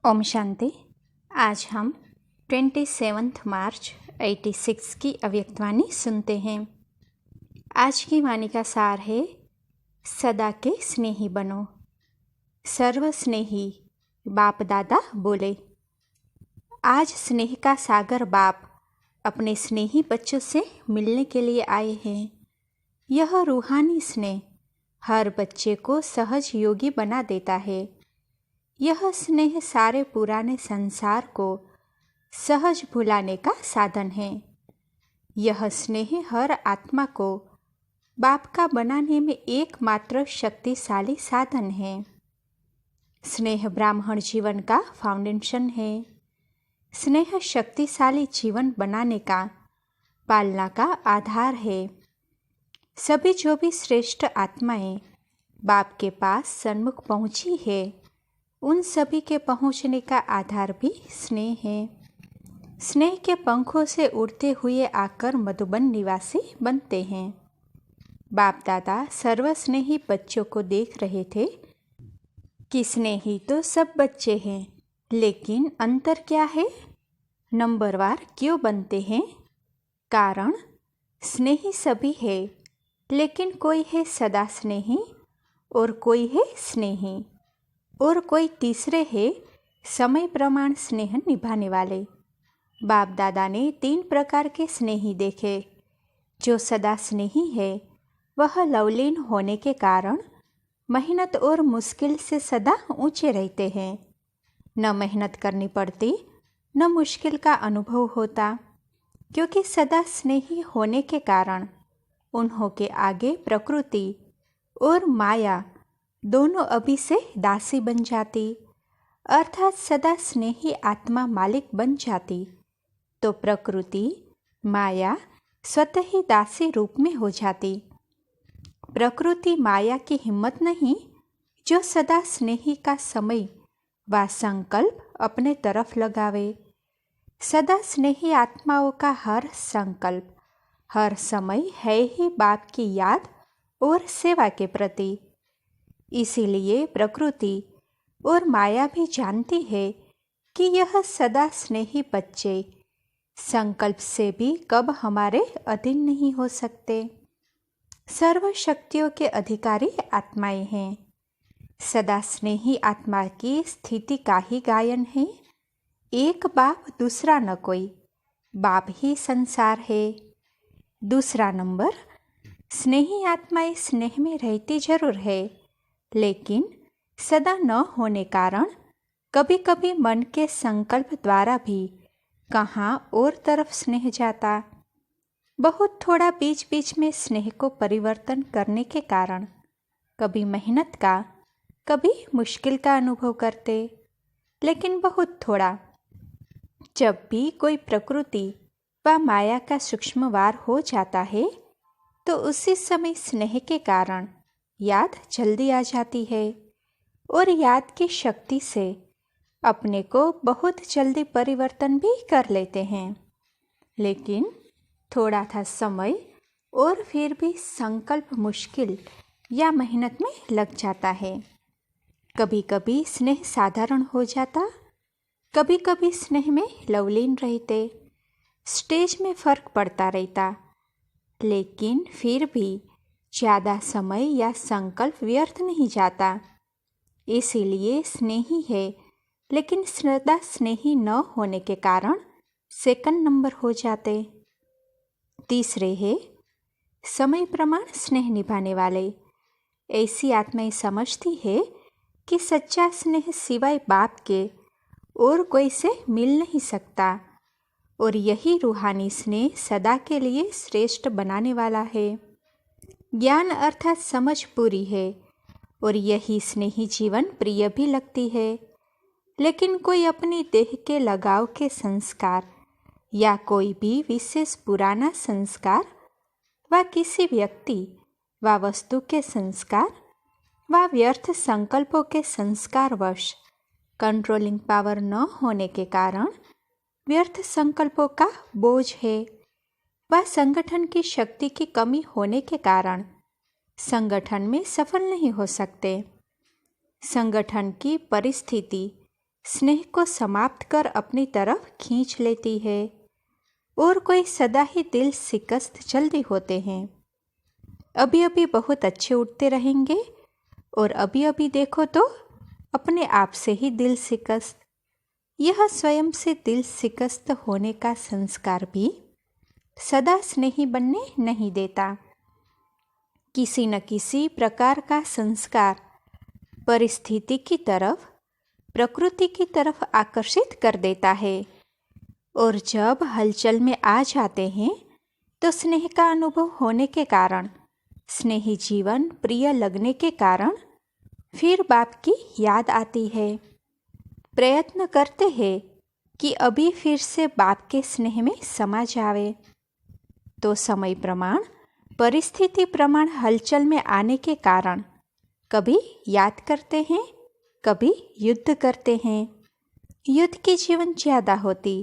ओम शांति। आज हम 27 मार्च 86 की अव्यक्तवाणी सुनते हैं। आज की वाणी का सार है, सदा के स्नेही बनो। सर्व स्नेही बाप दादा बोले। आज स्नेह का सागर बाप अपने स्नेही बच्चों से मिलने के लिए आए हैं। यह रूहानी स्नेह हर बच्चे को सहज योगी बना देता है। यह स्नेह सारे पुराने संसार को सहज भुलाने का साधन है। यह स्नेह हर आत्मा को बाप का बनाने में एकमात्र शक्तिशाली साधन है। स्नेह ब्राह्मण जीवन का फाउंडेशन है। स्नेह शक्तिशाली जीवन बनाने का पालना का आधार है। सभी जो भी श्रेष्ठ आत्माएं बाप के पास सन्मुख पहुंची है, उन सभी के पहुंचने का आधार भी स्नेह है। स्नेह के पंखों से उड़ते हुए आकर मधुबन निवासी बनते हैं। बाप दादा सर्वस्नेही बच्चों को देख रहे थे कि स्नेही तो सब बच्चे हैं, लेकिन अंतर क्या है? नंबरवार क्यों बनते हैं? कारण स्नेही सभी है, लेकिन कोई है सदा स्नेही और कोई है स्नेही और कोई तीसरे है समय प्रमाण स्नेह निभाने वाले। बाप दादा ने 3 प्रकार के स्नेही देखे। जो सदा स्नेही है वह लवलीन होने के कारण मेहनत और मुश्किल से सदा ऊंचे रहते हैं। न मेहनत करनी पड़ती, न मुश्किल का अनुभव होता, क्योंकि सदा स्नेही होने के कारण उन्हों के आगे प्रकृति और माया दोनों अभी से दासी बन जाती, अर्थात सदा स्नेही आत्मा मालिक बन जाती, तो प्रकृति माया स्वतः ही दासी रूप में हो जाती। प्रकृति माया की हिम्मत नहीं जो सदा स्नेही का समय व संकल्प अपने तरफ लगावे। सदा स्नेही आत्माओं का हर संकल्प हर समय है ही बाप की याद और सेवा के प्रति। इसीलिए प्रकृति और माया भी जानती है कि यह सदा स्नेही बच्चे संकल्प से भी कब हमारे अधीन नहीं हो सकते। सर्व शक्तियों के अधिकारी आत्माएं हैं। सदा स्नेही आत्मा की स्थिति का ही गायन है। एक बाप दूसरा न कोई, बाप ही संसार है। दूसरा नंबर, स्नेही आत्माएं स्नेह में रहती जरूर है, लेकिन सदा न होने कारण कभी कभी मन के संकल्प द्वारा भी कहाँ और तरफ स्नेह जाता। बहुत थोड़ा बीच बीच में स्नेह को परिवर्तन करने के कारण कभी मेहनत का, कभी मुश्किल का अनुभव करते, लेकिन बहुत थोड़ा। जब भी कोई प्रकृति व माया का सूक्ष्मवार हो जाता है, तो उसी समय स्नेह के कारण याद जल्दी आ जाती है और याद की शक्ति से अपने को बहुत जल्दी परिवर्तन भी कर लेते हैं। लेकिन थोड़ा था समय और फिर भी संकल्प मुश्किल या मेहनत में लग जाता है। कभी कभी स्नेह साधारण हो जाता, कभी कभी स्नेह में लवलीन रहते। स्टेज में फर्क पड़ता रहता, लेकिन फिर भी ज़्यादा समय या संकल्प व्यर्थ नहीं जाता। इसीलिए स्नेही है, लेकिन सदा स्नेही न होने के कारण सेकंड नंबर हो जाते। तीसरे है समय प्रमाण स्नेह निभाने वाले। ऐसी आत्माएं समझती है कि सच्चा स्नेह सिवाय बाप के और कोई से मिल नहीं सकता, और यही रूहानी स्नेह सदा के लिए श्रेष्ठ बनाने वाला है। ज्ञान अर्थात समझ पूरी है, और यही स्नेही जीवन प्रिय भी लगती है। लेकिन कोई अपनी देह के लगाव के संस्कार या कोई भी विशेष पुराना संस्कार व किसी व्यक्ति व वस्तु के संस्कार व व्यर्थ संकल्पों के संस्कारवश कंट्रोलिंग पावर न होने के कारण व्यर्थ संकल्पों का बोझ है, व संगठन की शक्ति की कमी होने के कारण संगठन में सफल नहीं हो सकते। संगठन की परिस्थिति स्नेह को समाप्त कर अपनी तरफ खींच लेती है और कोई सदा ही दिल शिकस्त जल्दी होते हैं। अभी अभी बहुत अच्छे उठते रहेंगे और अभी अभी देखो तो अपने आप से ही दिल शिकस्त। यह स्वयं से दिल शिकस्त होने का संस्कार भी सदा स्नेही बनने नहीं देता। किसी न किसी प्रकार का संस्कार परिस्थिति की तरफ, प्रकृति की तरफ आकर्षित कर देता है और जब हलचल में आ जाते हैं तो स्नेह का अनुभव होने के कारण, स्नेही जीवन प्रिय लगने के कारण फिर बाप की याद आती है। प्रयत्न करते हैं कि अभी फिर से बाप के स्नेह में समा जावे, तो समय प्रमाण, परिस्थिति प्रमाण हलचल में आने के कारण कभी याद करते हैं, कभी युद्ध करते हैं। युद्ध की जीवन ज़्यादा होती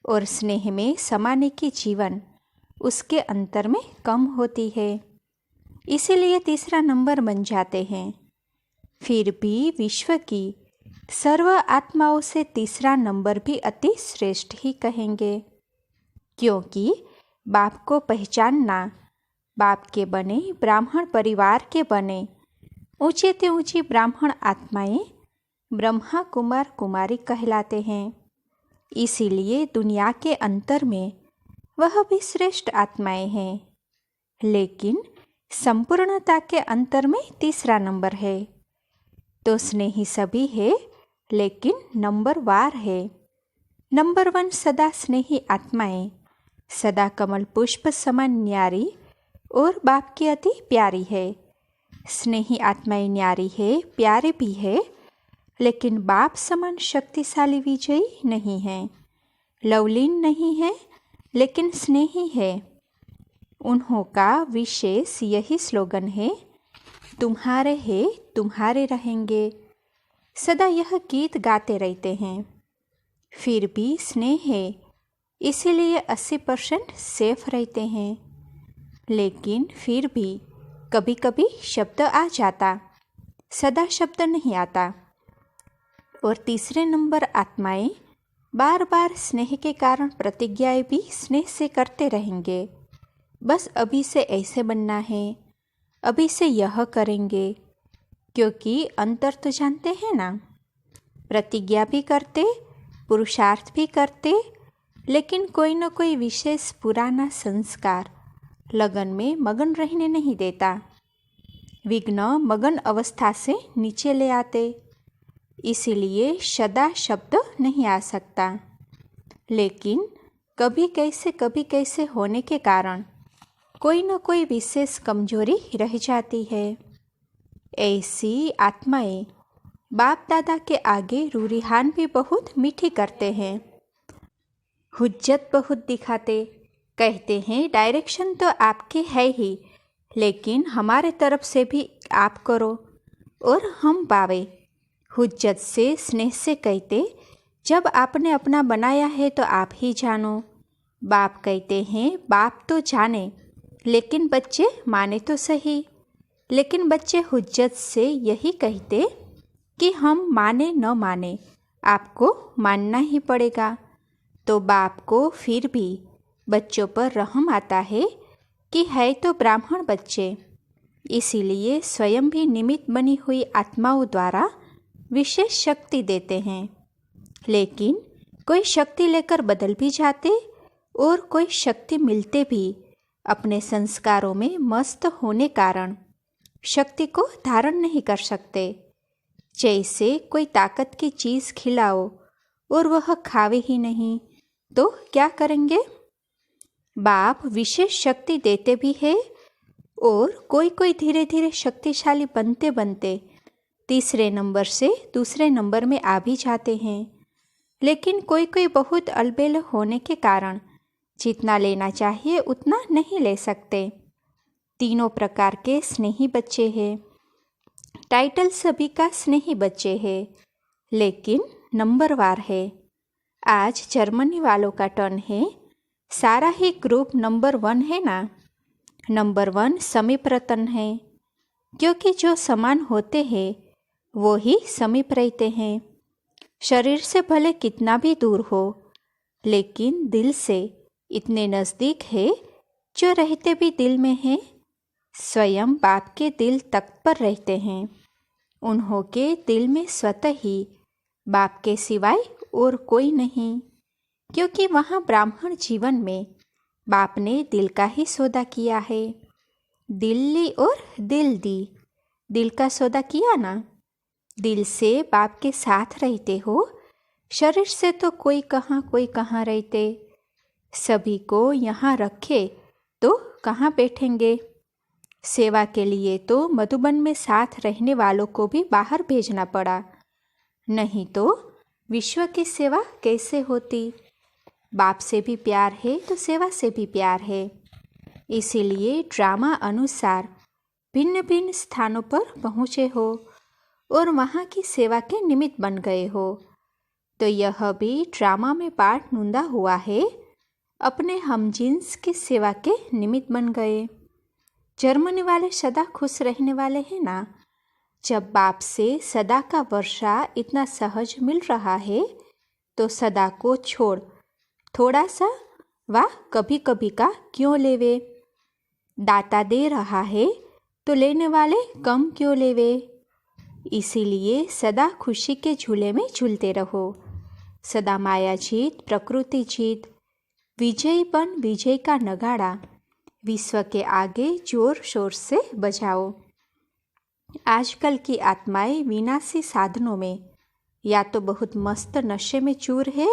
और स्नेह में समाने की जीवन उसके अंतर में कम होती है, इसीलिए तीसरा नंबर बन जाते हैं। फिर भी विश्व की सर्व आत्माओं से तीसरा नंबर भी अति श्रेष्ठ ही कहेंगे, क्योंकि बाप को पहचानना, बाप के बने ब्राह्मण परिवार के बने ऊंचे से ऊंची ब्राह्मण आत्माएं ब्रह्मा कुमार कुमारी कहलाते हैं। इसीलिए दुनिया के अंतर में वह भी श्रेष्ठ आत्माएं हैं, लेकिन संपूर्णता के अंतर में तीसरा नंबर है। तो स्नेही सभी है, लेकिन नंबर वार है। नंबर 1 सदा स्नेही आत्माएं, सदा कमल पुष्प समान न्यारी और बाप की अति प्यारी है। स्नेही आत्माएं न्यारी है, प्यारे भी है, लेकिन बाप समान शक्तिशाली विजयी नहीं है, लवलीन नहीं है, लेकिन स्नेही है। उन्हों का विशेष यही स्लोगन है, तुम्हारे है तुम्हारे रहेंगे। सदा यह गीत गाते रहते हैं। फिर भी स्नेह है, इसीलिए 80% सेफ रहते हैं। लेकिन फिर भी कभी कभी शब्द आ जाता, सदा शब्द नहीं आता। और तीसरे नंबर आत्माएं बार बार स्नेह के कारण प्रतिज्ञाएं भी स्नेह से करते रहेंगे। बस अभी से ऐसे बनना है, अभी से यह करेंगे, क्योंकि अंतर तो जानते हैं ना। प्रतिज्ञा भी करते, पुरुषार्थ भी करते, लेकिन कोई न कोई विशेष पुराना संस्कार लगन में मगन रहने नहीं देता। विघ्न मगन अवस्था से नीचे ले आते, इसीलिए सदा शब्द नहीं आ सकता। लेकिन कभी कैसे होने के कारण कोई न कोई विशेष कमजोरी रह जाती है। ऐसी आत्माएं बाप दादा के आगे रूरिहान भी बहुत मीठी करते हैं, हुज्जत बहुत दिखाते, कहते हैं डायरेक्शन तो आपके है ही, लेकिन हमारे तरफ से भी आप करो और हम पावे। हुज्जत से स्नेह से कहते, जब आपने अपना बनाया है तो आप ही जानो। बाप कहते हैं बाप तो जाने, लेकिन बच्चे माने तो सही। लेकिन बच्चे हुज्जत से यही कहते कि हम माने न माने, आपको मानना ही पड़ेगा। तो बाप को फिर भी बच्चों पर रहम आता है कि है तो ब्राह्मण बच्चे, इसीलिए स्वयं भी निमित्त बनी हुई आत्माओं द्वारा विशेष शक्ति देते हैं। लेकिन कोई शक्ति लेकर बदल भी जाते और कोई शक्ति मिलते भी अपने संस्कारों में मस्त होने कारण शक्ति को धारण नहीं कर सकते। जैसे कोई ताकत की चीज़ खिलाओ और वह खावे ही नहीं, तो क्या करेंगे? बाप विशेष शक्ति देते भी है और कोई धीरे धीरे शक्तिशाली बनते बनते तीसरे नंबर से दूसरे नंबर में आ भी जाते हैं। लेकिन कोई बहुत अलबेल होने के कारण जितना लेना चाहिए उतना नहीं ले सकते। तीनों प्रकार के स्नेही बच्चे हैं। टाइटल सभी का स्नेही बच्चे हैं, लेकिन नंबरवार है। आज जर्मनी वालों का टर्न है। सारा ही ग्रुप नंबर 1 है ना। नंबर 1 समीप रतन है, क्योंकि जो समान होते हैं वो ही समीप रहते हैं। शरीर से भले कितना भी दूर हो, लेकिन दिल से इतने नज़दीक है जो रहते भी दिल में हैं। स्वयं बाप के दिल तख्त पर रहते हैं। उन्हों के दिल में स्वतः ही बाप के सिवाय और कोई नहीं, क्योंकि वहाँ ब्राह्मण जीवन में बाप ने दिल का ही सौदा किया है। दिल ली और दिल दी। दिल का सौदा किया ना। दिल से बाप के साथ रहते हो, शरीर से तो कोई कहाँ रहते। सभी को यहाँ रखे तो कहाँ बैठेंगे। सेवा के लिए तो मधुबन में साथ रहने वालों को भी बाहर भेजना पड़ा, नहीं तो विश्व की सेवा कैसे होती। बाप से भी प्यार है तो सेवा से भी प्यार है। इसीलिए ड्रामा अनुसार भिन्न भिन्न स्थानों पर पहुँचे हो और वहाँ की सेवा के निमित्त बन गए हो, तो यह भी ड्रामा में पार्ट नूंदा हुआ है। अपने हमजिन्स की सेवा के निमित्त बन गए। जर्मनी वाले सदा खुश रहने वाले हैं ना। जब बाप से सदा का वर्षा इतना सहज मिल रहा है, तो सदा को छोड़ थोड़ा सा व कभी कभी का क्यों लेवे। दाता दे रहा है तो लेने वाले कम क्यों लेवे। इसीलिए सदा खुशी के झूले में झूलते रहो। सदा माया जीत, प्रकृति जीत, विजयी बन विजय का नगाड़ा विश्व के आगे जोर शोर से बजाओ। आजकल की आत्माएं विनाशी साधनों में या तो बहुत मस्त नशे में चूर है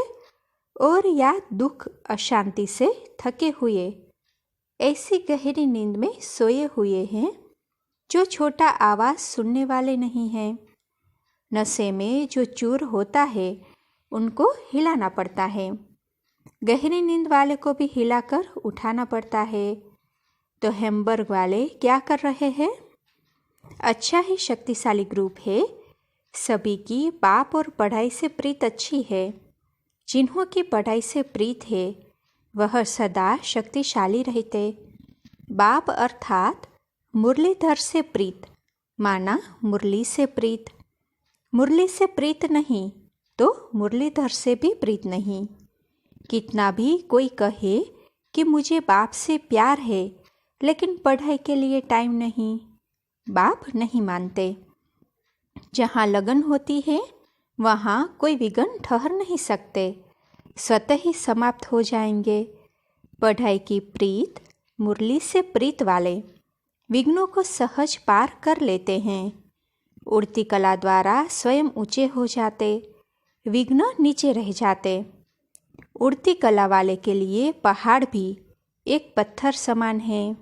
और या दुख अशांति से थके हुए ऐसी गहरी नींद में सोए हुए हैं जो छोटा आवाज़ सुनने वाले नहीं हैं। नशे में जो चूर होता है उनको हिलाना पड़ता है। गहरी नींद वाले को भी हिलाकर उठाना पड़ता है। तो हैम्बर्ग वाले क्या कर रहे हैं। अच्छा ही शक्तिशाली ग्रुप है। सभी की बाप और पढ़ाई से प्रीत अच्छी है। जिन्हों की पढ़ाई से प्रीत है वह सदा शक्तिशाली रहते। बाप अर्थात मुरलीधर से प्रीत, माना मुरली से प्रीत। मुरली से प्रीत नहीं तो मुरलीधर से भी प्रीत नहीं। कितना भी कोई कहे कि मुझे बाप से प्यार है, लेकिन पढ़ाई के लिए टाइम नहीं, बाप नहीं मानते। जहाँ लगन होती है वहाँ कोई विघ्न ठहर नहीं सकते, स्वतः ही समाप्त हो जाएंगे। पढ़ाई की प्रीत, मुरली से प्रीत वाले विघ्नों को सहज पार कर लेते हैं। उड़ती कला द्वारा स्वयं ऊंचे हो जाते, विघ्न नीचे रह जाते। उड़ती कला वाले के लिए पहाड़ भी एक पत्थर समान है।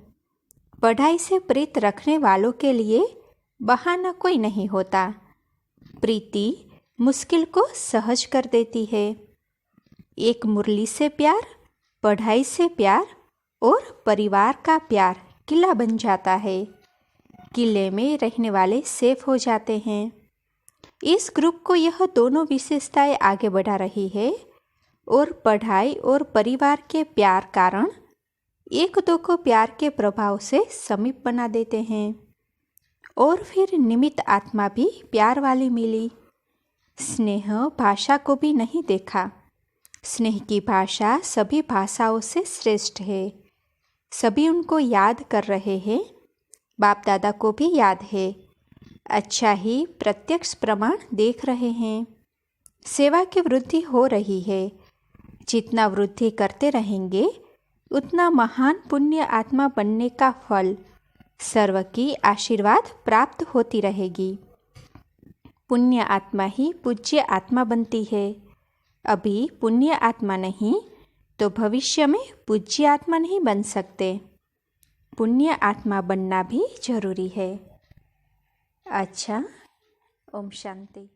पढ़ाई से प्रीत रखने वालों के लिए बहाना कोई नहीं होता। प्रीति मुश्किल को सहज कर देती है। एक मुरली से प्यार, पढ़ाई से प्यार और परिवार का प्यार किला बन जाता है। किले में रहने वाले सेफ हो जाते हैं। इस ग्रुप को यह दोनों विशेषताएं आगे बढ़ा रही है और पढ़ाई और परिवार के प्यार कारण एक दो को प्यार के प्रभाव से समीप बना देते हैं। और फिर निमित्त आत्मा भी प्यार वाली मिली। स्नेह भाषा को भी नहीं देखा। स्नेह की भाषा सभी भाषाओं से श्रेष्ठ है। सभी उनको याद कर रहे हैं, बाप दादा को भी याद है। अच्छा ही प्रत्यक्ष प्रमाण देख रहे हैं। सेवा की वृद्धि हो रही है। जितना वृद्धि करते रहेंगे उतना महान पुण्य आत्मा बनने का फल, सर्व की आशीर्वाद प्राप्त होती रहेगी। पुण्य आत्मा ही पूज्य आत्मा बनती है। अभी पुण्य आत्मा नहीं तो भविष्य में पूज्य आत्मा नहीं बन सकते। पुण्य आत्मा बनना भी जरूरी है। अच्छा, ओम शांति।